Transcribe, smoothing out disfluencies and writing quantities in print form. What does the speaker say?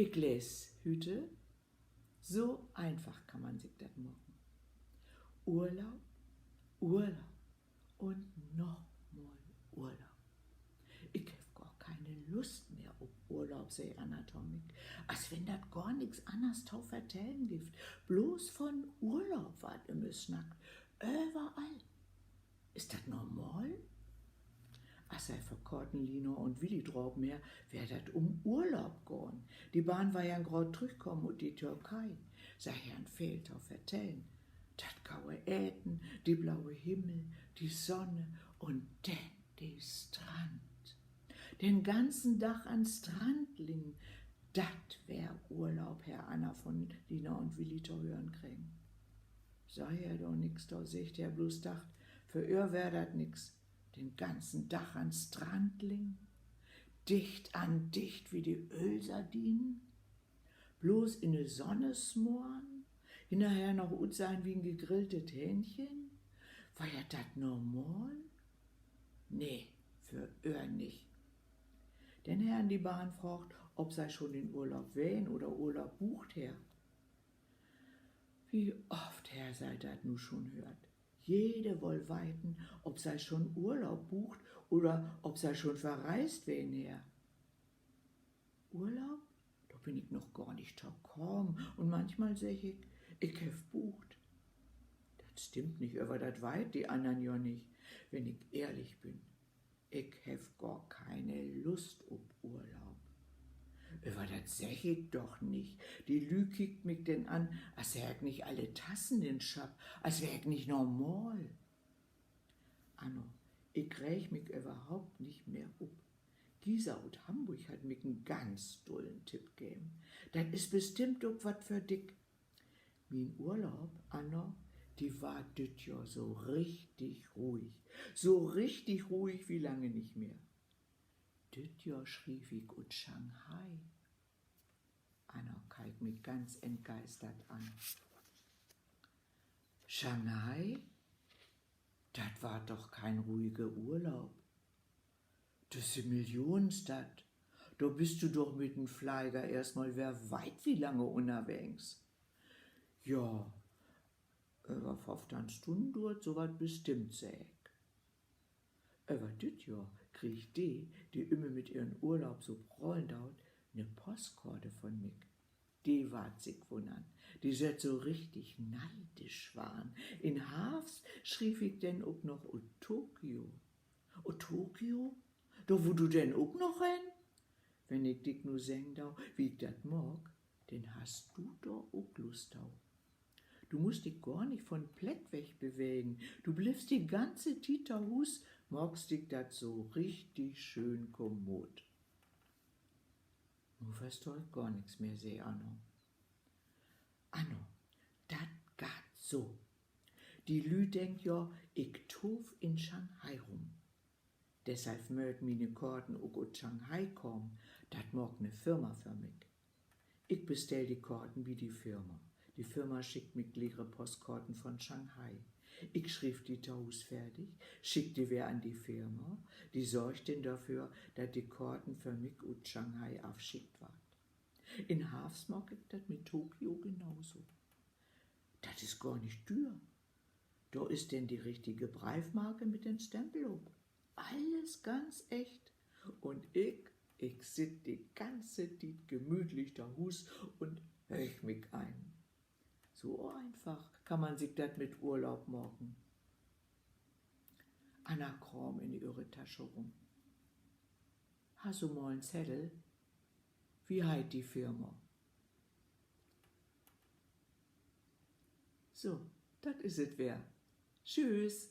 Ich les hüte, so einfach kann man sich das machen. Urlaub, Urlaub und nochmal Urlaub. Ich hab gar keine Lust mehr auf Urlaub, sei Anatomik. Als wenn dat gar nix anders tau vertellen gibt. Bloß von Urlaub wart immer snackt. Überall. Ist das normal? Als sei verkorten Lino und Willi drauf mehr, wär dat Urlaub gorn. Die Bahn war ja grad zurückkommen und die Türkei. Sei Herrn fehlt auf vertellen. Dat graue Äten, die blaue Himmel, die Sonne und dann die Strand. Den ganzen Tag an Strand liegen, dat wär Urlaub, Herr Anna von Lina und Willi zu hören kriegen. Sei ja doch nix, da seht er bloß dacht, für ihr wär dat nix. Den ganzen Tag an Strand liegen, dicht an dicht wie die Ölsardinen, bloß in de Sonne smoren, hinterher noch ut sein wie ein gegrilltes Hähnchen. War ja dat normal? Nee, für ihr nicht. Denn Herrn die Bahn fragt, ob sei schon den Urlaub wählen oder Urlaub bucht her. Wie oft Herr sei dat nu schon hört. Jede woll weiten, ob sei schon Urlaub bucht oder ob sei schon verreist wählen her. Urlaub? Da bin ich noch gar nicht gekommen und manchmal sag ich hef bucht. Das stimmt nicht, aber das weit die anderen ja nicht, wenn ich ehrlich bin. Ich hef gar keine Lust auf Urlaub. Aber das sag ich doch nicht. Die Lü kickt mich denn an, als wär ich nicht alle Tassen in Schab, als wär ich nicht normal. Anno, ich räch mich überhaupt nicht mehr up. Gisa aus Hamburg hat mich einen ganz dollen Tipp gegeben. Das ist bestimmt auch wat für dick. Mein Urlaub, Anno, die war dit Jahr so richtig ruhig. So richtig ruhig wie lange nicht mehr. Dit Jahr schrieb ich ut Shanghai. Anna kalt mich ganz entgeistert an. Shanghai? Dat war doch kein ruhiger Urlaub. Das ist eine Millionenstadt. Da bist du doch mit dem Flieger erstmal wer weit wie lange unterwegs. Ja, über 15 Stunden dauert so was bestimmt säg. Aber dit Jahr kriegt die immer mit ihren Urlaub so prollen dauert, ne Postkarte von mich. Die ward sich wundern. Die wird so richtig neidisch waren. In Hafs schrieb ich denn auch noch o Tokio. O Tokio? Da wo du denn auch noch hin? Wenn ich dich nur seng dau, wie ich dat mag, denn hast du doch auch Lust dau. Du musst dich gar nicht von Plätt weg bewegen. Du bliffst die ganze Tita Hus, magst dich dat so richtig schön kommod. Nu versteh gar nix mehr, seh Anno. Anno, dat gaat so. Die Lü denkt ja, ich tof in Shanghai rum. Deshalb mögt meine Karten auch aus Shanghai kommen. Dat mag ne Firma für mich. Ich bestell die Karten wie die Firma. Die Firma schickt mir leere Postkarten von Shanghai. Ich schrieb die Taus fertig, schickt die wer an die Firma, die sorgt denn dafür, dass die Karten für mich aus Shanghai aufschickt ward. In Hafs mag ich das mit Tokio genauso. Das ist gar nicht teuer. Da ist denn die richtige Briefmarke mit dem Stempel ob. Alles ganz echt. Und ich sit die ganze Zeit gemütlich da Hus und höch mich ein. So einfach kann man sich das mit Urlaub machen. Anna kram in ihre Tasche rum. Hast du mal einen Zettel? Wie heißt die Firma? So, das is es wer. Tschüss.